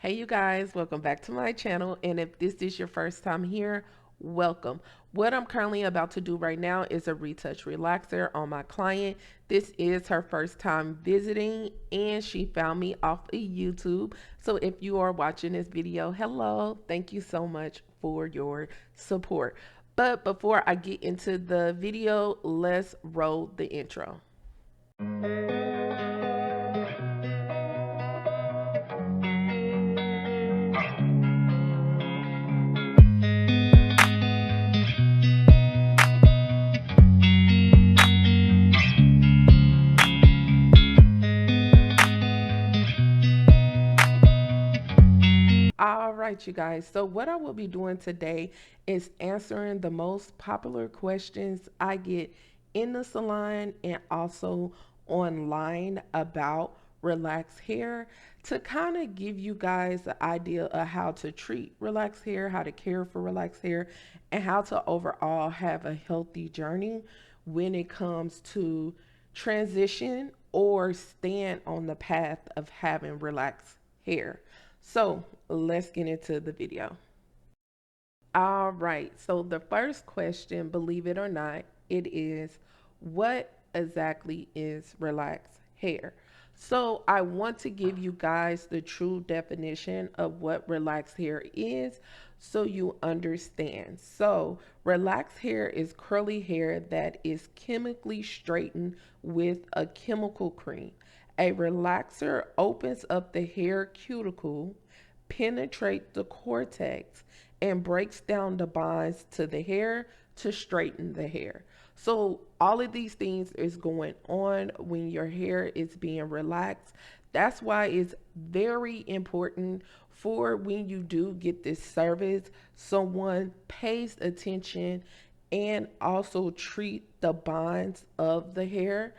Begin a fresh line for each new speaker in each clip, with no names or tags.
Hey you guys, welcome back to my channel. And if this is your first time here, welcome. What I'm currently about to do right now is a retouch relaxer on my client. This is her first time visiting and she found me off of YouTube. So if you are watching this video, hello, thank you so much for your support. But before I get into the video, let's roll the intro. All right, you guys. So, what I will be doing today is answering the most popular questions I get in the salon and also online about relaxed hair to kind of give you guys the idea of how to treat relaxed hair, how to care for relaxed hair, and how to overall have a healthy journey when it comes to transition or stand on the path of having relaxed hair. So let's get into the video. All right. So the first question, believe it or not, it is what exactly is relaxed hair? So I want to give you guys the true definition of what relaxed hair is so you understand. So relaxed hair is curly hair that is chemically straightened with a chemical cream. A relaxer opens up the hair cuticle, penetrates the cortex, and breaks down the bonds to the hair to straighten the hair. So all of these things is going on when your hair is being relaxed. That's why it's very important for when you do get this service, someone pays attention and also treat the bonds of the hair.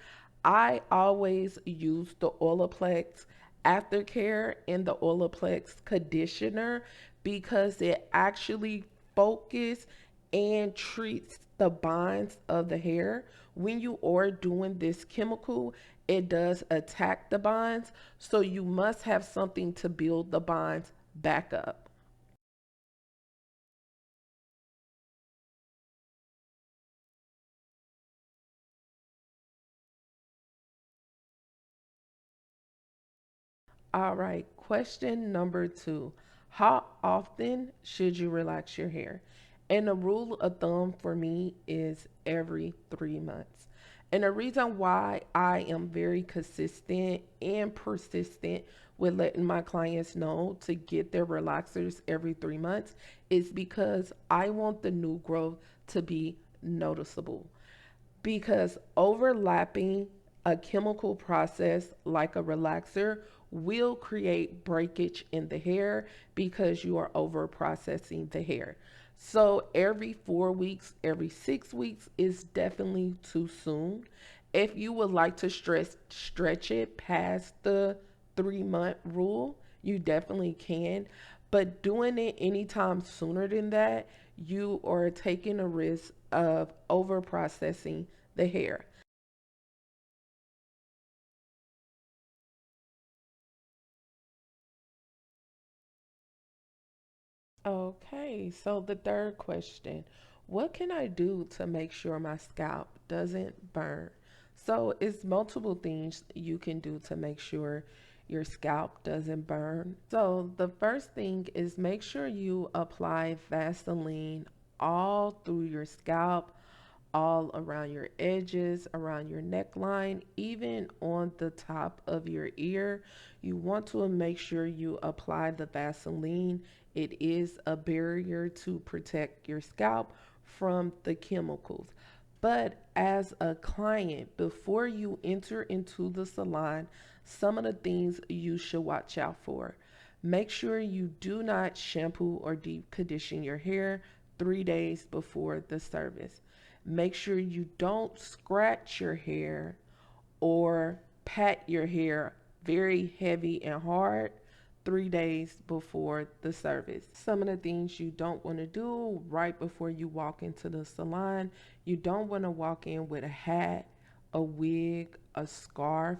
I always use the Olaplex aftercare and the Olaplex conditioner because it actually focuses and treats the bonds of the hair. When you are doing this chemical, it does attack the bonds, so you must have something to build the bonds back up. All right, question number two. How often should you relax your hair? And the rule of thumb for me is every 3 months. And the reason why I am very consistent and persistent with letting my clients know to get their relaxers every 3 months is because I want the new growth to be noticeable, because overlapping a chemical process like a relaxer will create breakage in the hair because you are over processing the hair. So every 4 weeks, every 6 weeks is definitely too soon. If you would like to stretch it past the 3 month rule, you definitely can. But doing it anytime sooner than that, you are taking a risk of over processing the hair. Okay, so the third question, what can I do to make sure my scalp doesn't burn? So it's multiple things you can do to make sure your scalp doesn't burn. So the first thing is make sure you apply Vaseline all through your scalp, all around your edges, around your neckline, even on the top of your ear. You want to make sure you apply the Vaseline. It is a barrier to protect your scalp from the chemicals. But as a client, before you enter into the salon, some of the things you should watch out for. Make sure you do not shampoo or deep condition your hair 3 days before the service. Make sure you don't scratch your hair or pat your hair very heavy and hard 3 days before the service. Some of the things you don't want to do right before you walk into the salon, you don't want to walk in with a hat, a wig, a scarf,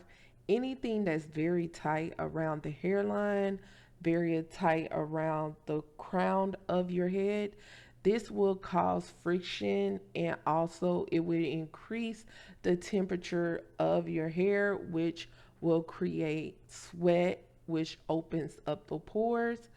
anything that's very tight around the hairline, very tight around the crown of your head. This will cause friction, and also it will increase the temperature of your hair, which will create sweat, which opens up the pores,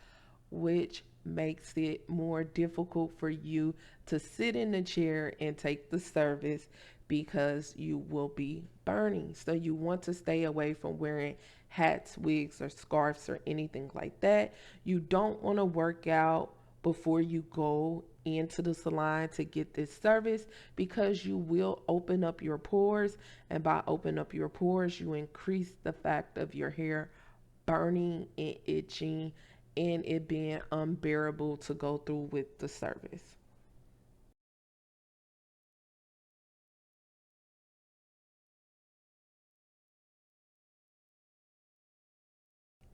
which makes it more difficult for you to sit in the chair and take the service because you will be burning. So you want to stay away from wearing hats, wigs, or scarves or anything like that. You don't want to work out before you go into the salon to get this service because you will open up your pores, and by opening up your pores you increase the fact of your hair burning and itching and it being unbearable to go through with the service.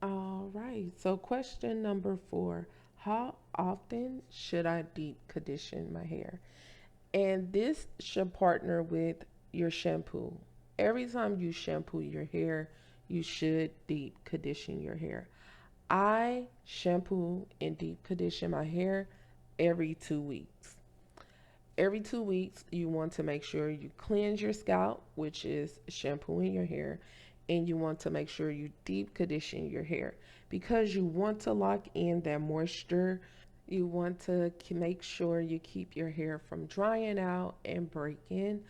All right, so question number 4: how often should I deep condition my hair? And this should partner with your shampoo. Every time you shampoo your hair, you should deep condition your hair. I shampoo and deep condition my hair every 2 weeks. Every 2 weeks, you want to make sure you cleanse your scalp, which is shampooing your hair, and you want to make sure you deep condition your hair because you want to lock in that moisture. You want to make sure you keep your hair from drying out and breaking.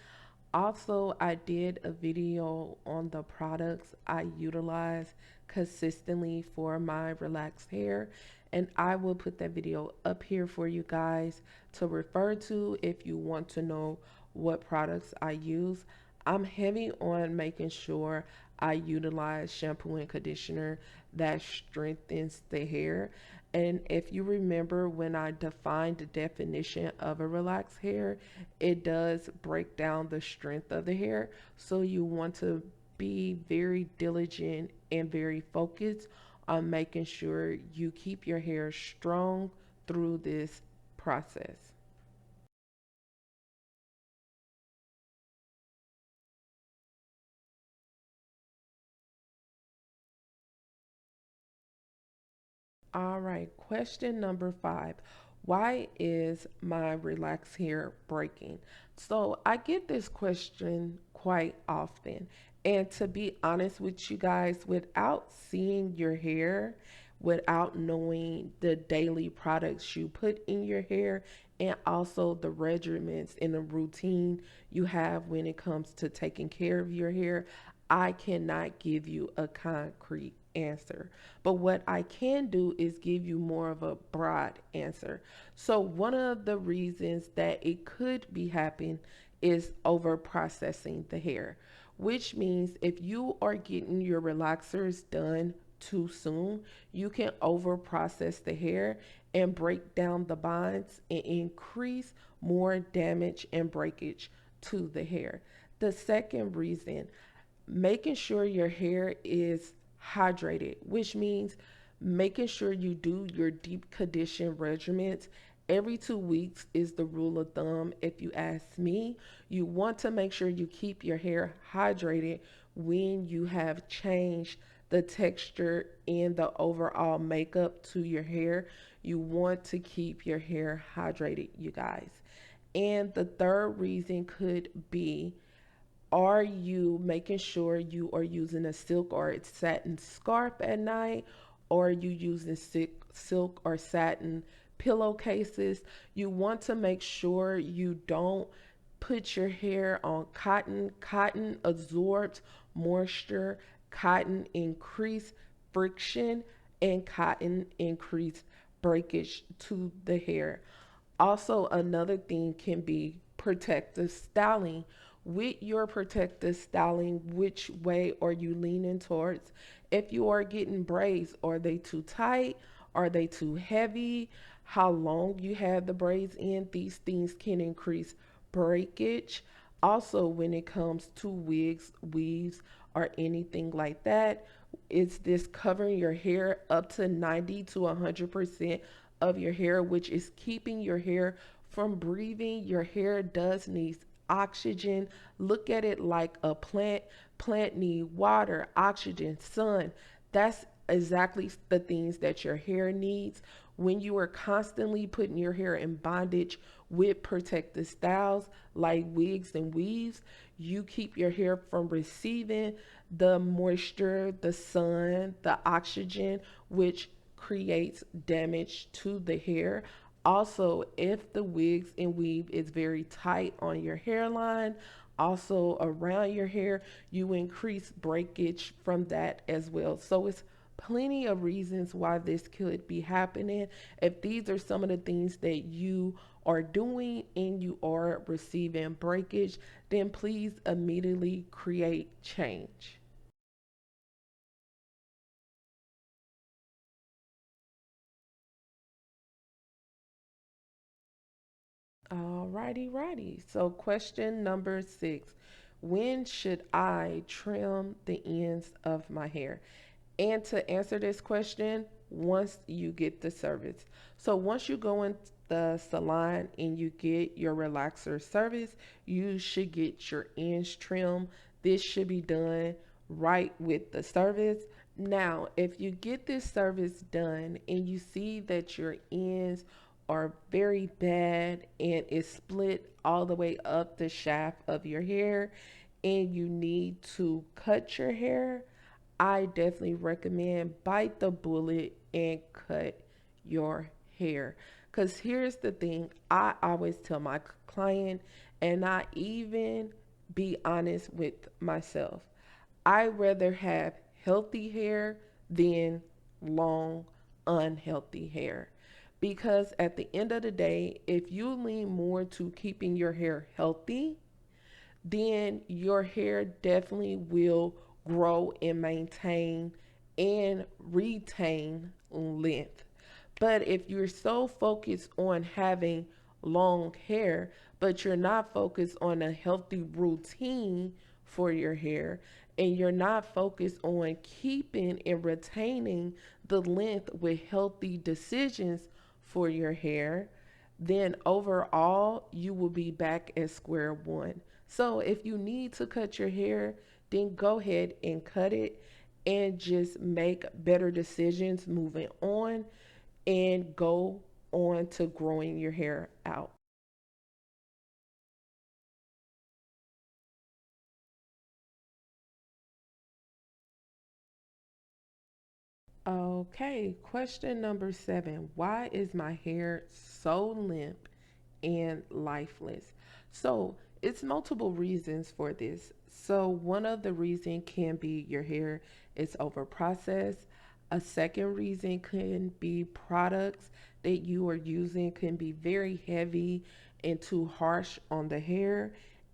Also, I did a video on the products I utilize consistently for my relaxed hair, and I will put that video up here for you guys to refer to if you want to know what products I use. I'm heavy on making sure I utilize shampoo and conditioner that strengthens the hair. And if you remember when I defined the definition of a relaxed hair, it does break down the strength of the hair. So you want to be very diligent and very focused on making sure you keep your hair strong through this process. All right, question number 5. Why is my relaxed hair breaking? So I get this question quite often. And to be honest with you guys, without seeing your hair, without knowing the daily products you put in your hair, and also the regimens and the routine you have when it comes to taking care of your hair, I cannot give you a concrete answer. But what I can do is give you more of a broad answer. So, one of the reasons that it could be happening is over processing the hair, which means if you are getting your relaxers done too soon, you can over process the hair and break down the bonds and increase more damage and breakage to the hair. The second reason, making sure your hair is hydrated, which means making sure you do your deep condition regimens every 2 weeks is the rule of thumb. If you ask me, you want to make sure you keep your hair hydrated when you have changed the texture and the overall makeup to your hair. You want to keep your hair hydrated, you guys. And the third reason could be, are you making sure you are using a silk or satin scarf at night? Or are you using silk or satin pillowcases? You want to make sure you don't put your hair on cotton. Cotton absorbs moisture, cotton increase friction, and cotton increase breakage to the hair. Also, another thing can be protective styling. With your protective styling, which way are you leaning towards? If you are getting braids, are they too tight? Are they too heavy? How long you have the braids in? These things can increase breakage. Also, when it comes to wigs, weaves, or anything like that, is this covering your hair up to 90 to 100% of your hair, which is keeping your hair from breathing? Your hair does need oxygen. Look at it like a plant. Plant need water, oxygen, sun. That's exactly the things that your hair needs. When you are constantly putting your hair in bondage with protective styles like wigs and weaves, you keep your hair from receiving the moisture, the sun, the oxygen, which creates damage to the hair. Also, if the wigs and weave is very tight on your hairline, also around your hair, you increase breakage from that as well. So it's plenty of reasons why this could be happening. If these are some of the things that you are doing and you are receiving breakage, then please immediately create change. Alrighty, righty. So, question number 6: when should I trim the ends of my hair? And to answer this question, once you get the service. So, once you go in the salon and you get your relaxer service, you should get your ends trimmed. This should be done right with the service. Now, if you get this service done and you see that your ends are very bad and it's split all the way up the shaft of your hair and you need to cut your hair, I definitely recommend bite the bullet and cut your hair. Because here's the thing, I always tell my client, and I even be honest with myself, I rather have healthy hair than long, unhealthy hair. Because at the end of the day, if you lean more to keeping your hair healthy, then your hair definitely will grow and maintain and retain length. But if you're so focused on having long hair, but you're not focused on a healthy routine for your hair, and you're not focused on keeping and retaining the length with healthy decisions for your hair, then overall you will be back at square one. So if you need to cut your hair, then go ahead and cut it and just make better decisions moving on and go on to growing your hair out. Okay, question number 7. Why is my hair so limp and lifeless? So, it's multiple reasons for this. So, one of the reasons can be your hair is over processed. A second reason can be products that you are using can be very heavy and too harsh on the hair.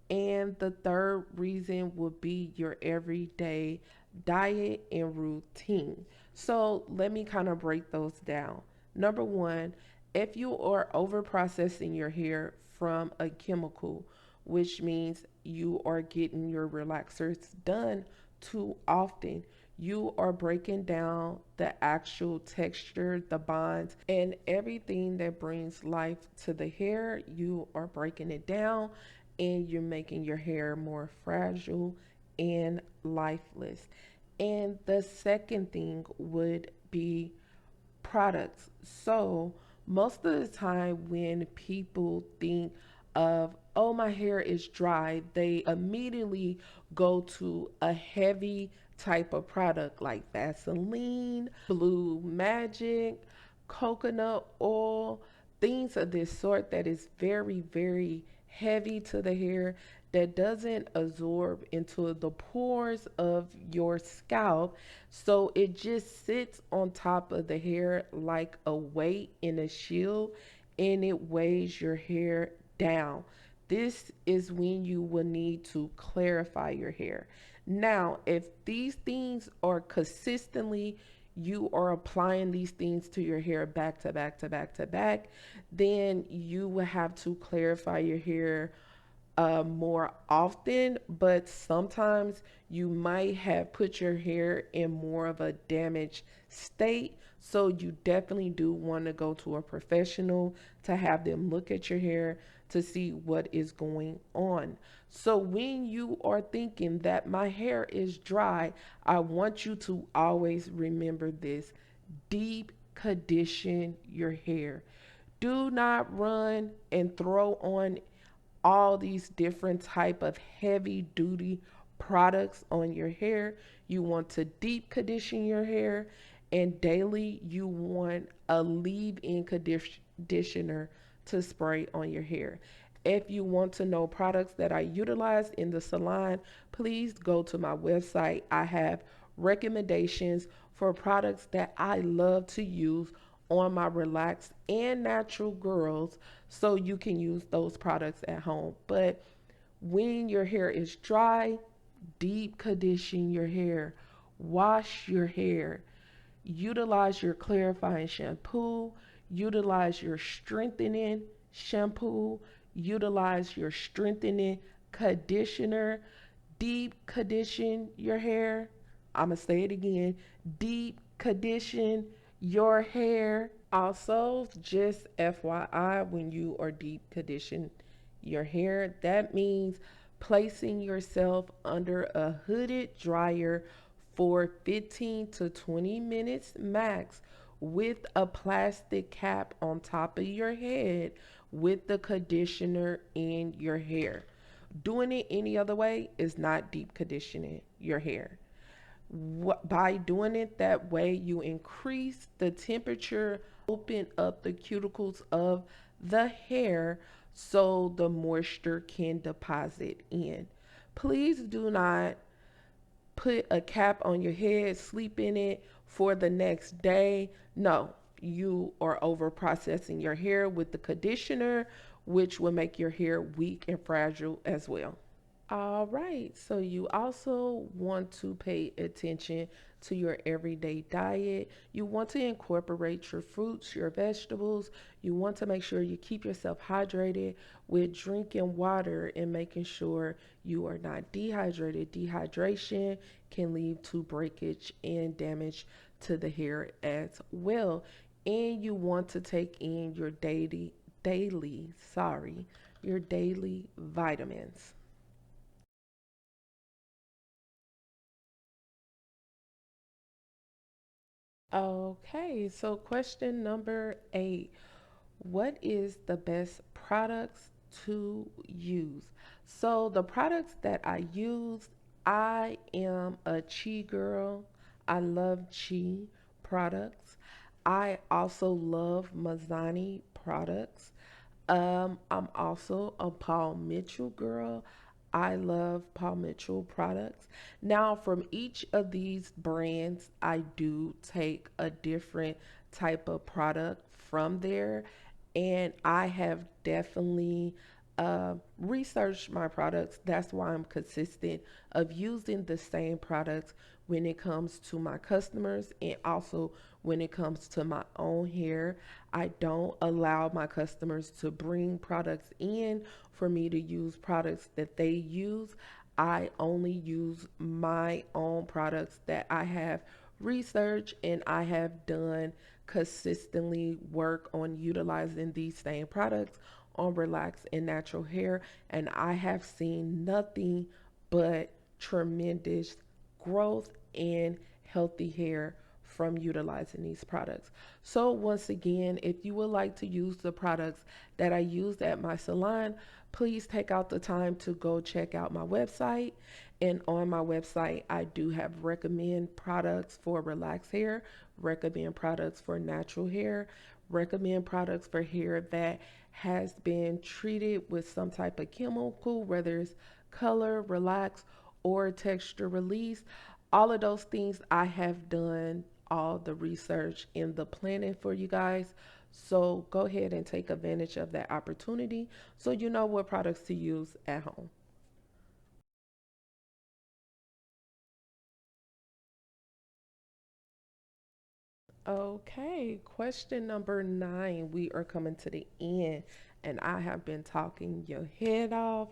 And the third reason would be your everyday diet and routine. So let me kind of break those down. Number one, if you are over processing your hair from a chemical, which means you are getting your relaxers done too often, you are breaking down the actual texture, the bonds, and everything that brings life to the hair. You are breaking it down and you're making your hair more fragile and lifeless. And the second thing would be products. So, most of the time when people think of, oh, my hair is dry, they immediately go to a heavy type of product like Vaseline, Blue Magic, coconut oil, things of this sort that is very, very heavy to the hair that doesn't absorb into the pores of your scalp. So it just sits on top of the hair like a weight in a shield and it weighs your hair down. This is when you will need to clarify your hair. Now, if these things are consistently, you are applying these things to your hair back to back to back to back, then you will have to clarify your hair more often, but sometimes you might have put your hair in more of a damaged state. So you definitely do want to go to a professional to have them look at your hair to see what is going on. So when you are thinking that my hair is dry, I want you to always remember this: deep condition your hair. Do not run and throw on all these different type of heavy duty products on your hair. You want to deep condition your hair, and daily you want a leave-in conditioner to spray on your hair. If you want to know products that I utilize in the salon, please go to my website. I have recommendations for products that I love to use on my relaxed and natural girls, so you can use those products at home. But when your hair is dry, deep condition your hair, wash your hair, utilize your clarifying shampoo, utilize your strengthening shampoo, utilize your strengthening conditioner, deep condition your hair. I'm going to say it again: deep condition your hair. Also, just FYI, when you are deep condition your hair, that means placing yourself under a hooded dryer for 15 to 20 minutes max, with a plastic cap on top of your head with the conditioner in your hair. Doing it any other way is not deep conditioning your hair. By doing it that way, you increase the temperature, open up the cuticles of the hair so the moisture can deposit in. Please do not put a cap on your head, sleep in it for the next day. No, you are over processing your hair with the conditioner, which will make your hair weak and fragile as well. All right, so you also want to pay attention to your everyday diet. You want to incorporate your fruits, your vegetables. You want to make sure you keep yourself hydrated with drinking water and making sure you are not dehydrated. Dehydration can lead to breakage and damage to the hair as well. And you want to take in your your daily vitamins. Okay, so question number 8. What is the best products to use? So, the products that I use, I am a Chi girl. I love Chi products. I also love MIZANI products. I'm also a Paul Mitchell girl. I love Paul Mitchell products. Now, from each of these brands, I do take a different type of product from there, and I have definitely researched my products. That's why I'm consistent of using the same products when it comes to my customers, and also when it comes to my own hair. I don't allow my customers to bring products in for me to use products that they use. I only use my own products that I have researched and I have done consistently work on utilizing these same products on relaxed and natural hair, and I have seen nothing but tremendous growth and healthy hair from utilizing these products. So, once again, if you would like to use the products that I used at my salon, please take out the time to go check out my website. And on my website, I do have recommend products for relaxed hair, recommend products for natural hair, recommend products for hair that has been treated with some type of chemical, whether it's color, relax, or texture release. All of those things I have done all the research and the planning for you guys. So go ahead and take advantage of that opportunity so you know what products to use at home. Okay, question number 9. We are coming to the end, and I have been talking your head off,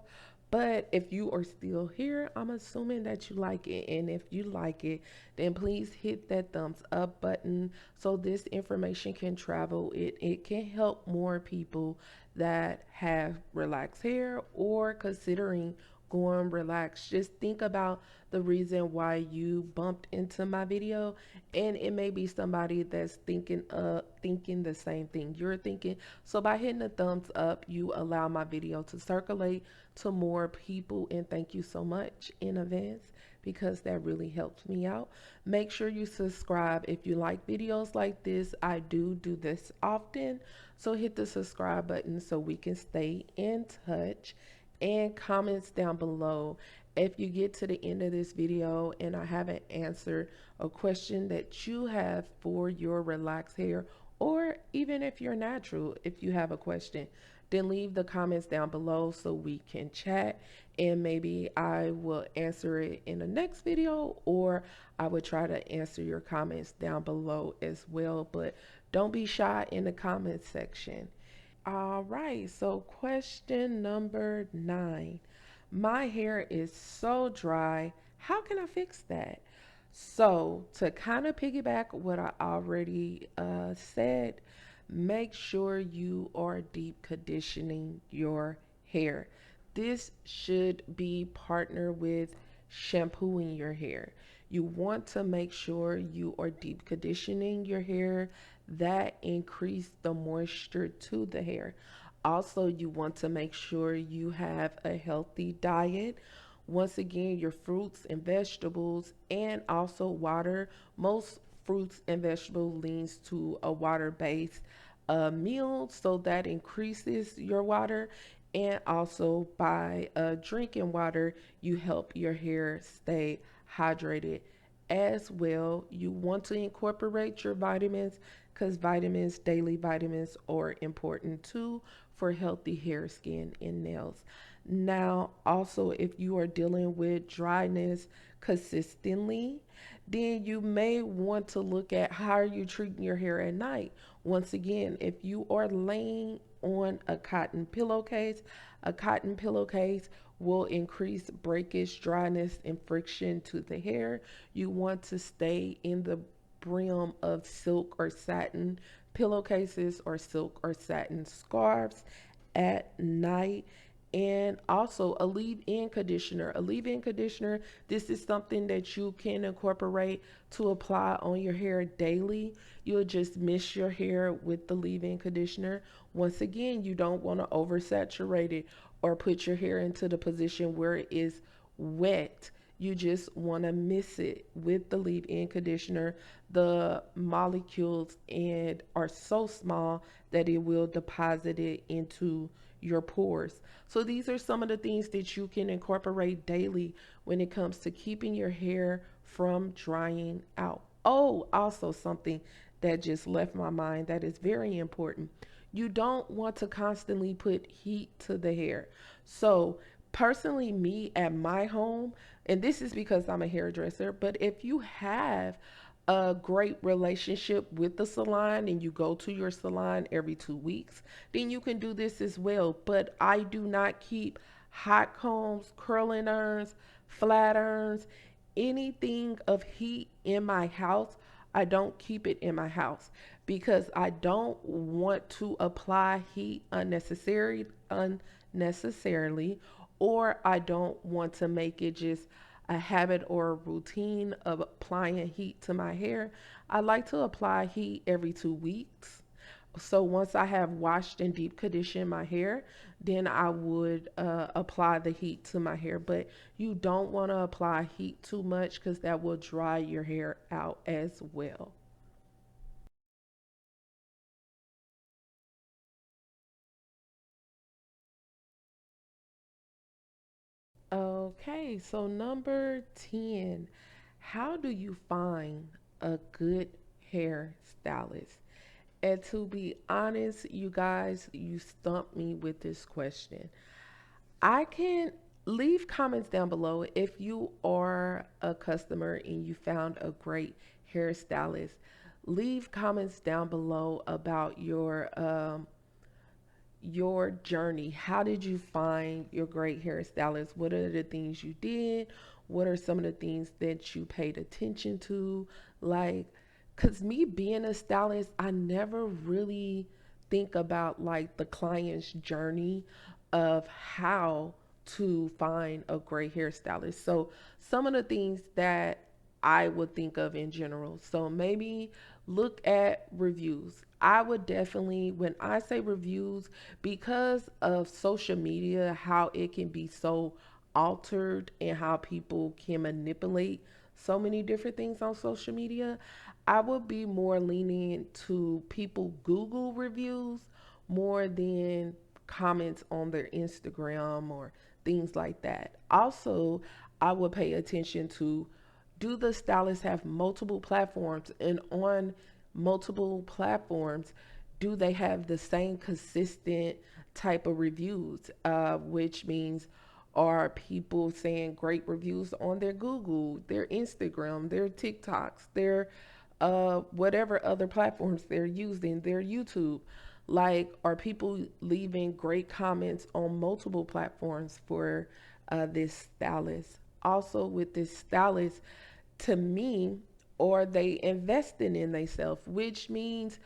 But if you are still here, I'm assuming that you like it. And if you like it, then please hit that thumbs up button so this information can travel. It can help more people that have relaxed hair or considering going relaxed. Just think about the reason why you bumped into my video, and it may be somebody that's thinking the same thing you're thinking. So by hitting the thumbs up, you allow my video to circulate to more people, and thank you so much in advance because that really helps me out. Make sure you subscribe if you like videos like this. I do this often, so hit the subscribe button so we can stay in touch, and comments down below. If you get to the end of this video and I haven't answered a question that you have for your relaxed hair, or even if you're natural, if you have a question, then leave the comments down below so we can chat, and maybe I will answer it in the next video, or I would try to answer your comments down below as well. But don't be shy in the comments section. All right, so question number 9. My hair is so dry. How can I fix that? So, to kind of piggyback what I already said, make sure you are deep conditioning your hair. This should be partnered with shampooing your hair. You want to make sure you are deep conditioning your hair, that increase the moisture to the hair. Also, you want to make sure you have a healthy diet. Once again, your fruits and vegetables, and also water. Most fruits and vegetables leans to a water-based meal, so that increases your water. And also by drinking water, you help your hair stay hydrated as well. You want to incorporate your vitamins because vitamins, daily vitamins, are important too for healthy hair, skin, and nails. Now, also, if you are dealing with dryness consistently, then you may want to look at how are you treating your hair at night. Once again, if you are laying on a cotton pillowcase will increase breakage, dryness, and friction to the hair. You want to stay in the realm of silk or satin pillowcases or silk or satin scarves at night. And also a leave-in conditioner. A leave-in conditioner, this is something that you can incorporate to apply on your hair daily. You'll just mist your hair with the leave-in conditioner. Once again, you don't want to oversaturate it or put your hair into the position where it is wet. You just want to mix it with the leave-in conditioner. The molecules and are so small that it will deposit it into your pores. So these are some of the things that you can incorporate daily when it comes to keeping your hair from drying out. Oh, also something that just left my mind that is very important. You don't want to constantly put heat to the hair. So personally, me at my home, and this is because I'm a hairdresser, but if you have a great relationship with the salon and you go to your salon every 2 weeks, then you can do this as well. But I do not keep hot combs, curling irons, flat irons, anything of heat in my house. I don't keep it in my house because I don't want to apply heat unnecessarily, or I don't want to make it just a habit or a routine of applying heat to my hair. I like to apply heat every 2 weeks. So once I have washed and deep conditioned my hair, then I would apply the heat to my hair. But you don't want to apply heat too much because that will dry your hair out as well. Okay, so number 10, how do you find a good hair stylist? And to be honest, you guys, you stumped me with this question. I can leave comments down below if you are a customer and you found a great hairstylist. Leave comments down below about your journey. How did you find your great hairstylist? What are the things you did? What are some of the things that you paid attention to? Like, cause me being a stylist, I never really think about like the client's journey of how to find a great hairstylist. So some of the things that I would think of in general. So maybe look at reviews. I would definitely, when I say reviews, because of social media, how it can be so altered and how people can manipulate so many different things on social media, I would be more leaning to people Google reviews more than comments on their Instagram or things like that. Also, I would pay attention to, do the stylists have multiple platforms, and on multiple platforms do they have the same consistent type of reviews, which means are people saying great reviews on their Google, their Instagram, their TikToks, their whatever other platforms they're using, their YouTube. Like, are people leaving great comments on multiple platforms for this stylist? Also, with this stylist, to me, are they investing in themselves, which means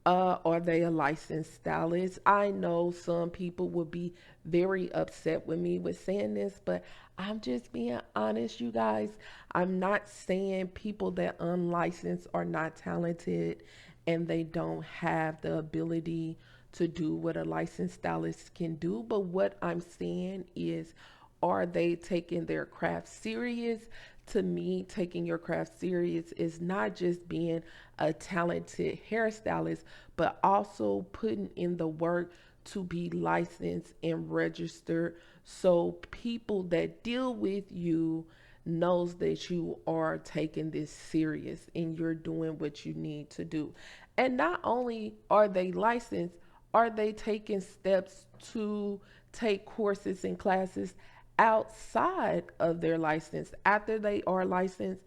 are they a licensed stylist? I know some people would be very upset with me with saying this, but I'm just being honest, you guys. I'm not saying people that unlicensed are not talented and they don't have the ability to do what a licensed stylist can do. But what I'm saying is, are they taking their craft serious? To me, taking your craft serious is not just being a talented hairstylist, but also putting in the work to be licensed and registered, so people that deal with you knows that you are taking this serious and you're doing what you need to do. And not only are they licensed, are they taking steps to take courses and classes outside of their license? After they are licensed,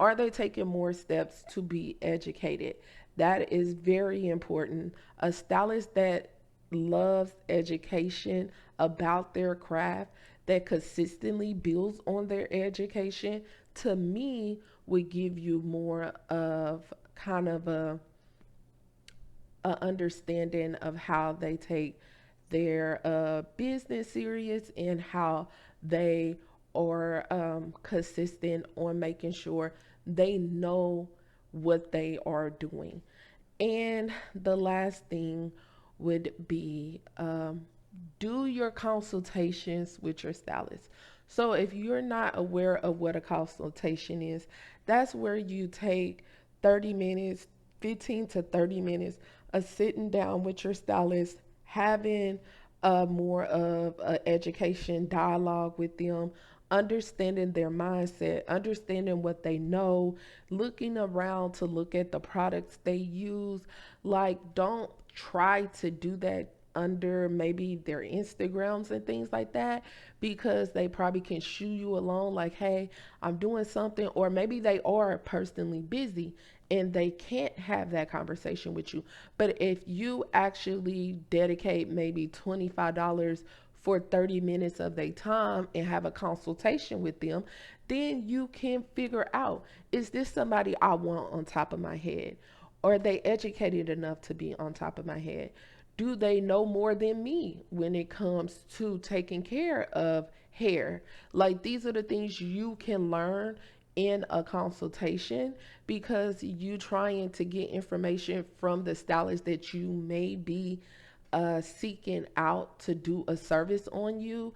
are they taking more steps to be educated? That is very important. A stylist that loves education about their craft, that consistently builds on their education, to me, would give you more of kind of a understanding of how they take their business serious and how they are consistent on making sure they know what they are doing. And the last thing would be, do your consultations with your stylist. So if you're not aware of what a consultation is, that's where you take 30 minutes, 15 to 30 minutes of sitting down with your stylist, having more of an education dialogue with them, understanding their mindset, understanding what they know, looking around to look at the products they use. Like, don't try to do that under maybe their Instagrams and things like that, because they probably can shoo you along like, hey, I'm doing something, or maybe they are personally busy and they can't have that conversation with you. But if you actually dedicate maybe $25 for 30 minutes of their time and have a consultation with them, then you can figure out, is this somebody I want on top of my head? Are they educated enough to be on top of my head? Do they know more than me when it comes to taking care of hair? Like, these are the things you can learn in a consultation, because you trying to get information from the stylist that you may be seeking out to do a service on you.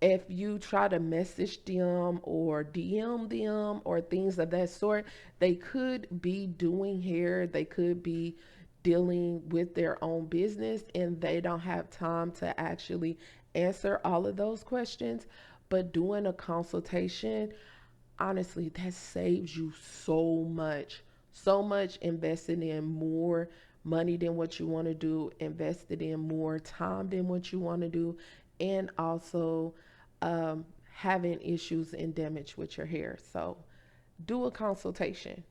If you try to message them or DM them or things of that sort, they could be doing hair, they could be dealing with their own business, and they don't have time to actually answer all of those questions. But doing a consultation, honestly, that saves you so much invested in more money than what you want to do, invested in more time than what you want to do, and also having issues and damage with your hair. So do a consultation.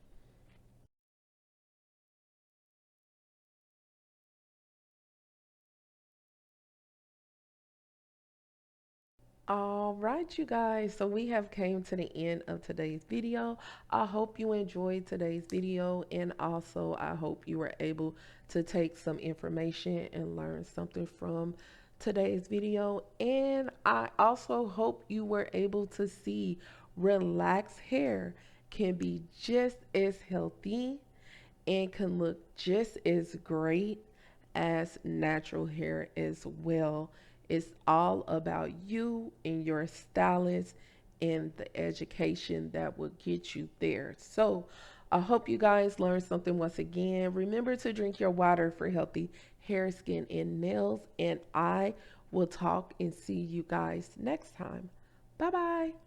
All right, you guys. So we have came to the end of today's video. I hope you enjoyed today's video, and also I hope you were able to take some information and learn something from today's video. And I also hope you were able to see relaxed hair can be just as healthy and can look just as great as natural hair as well. It's all about you and your stylist and the education that will get you there. So, I hope you guys learned something once again. Remember to drink your water for healthy hair, skin, and nails. And I will talk and see you guys next time. Bye bye.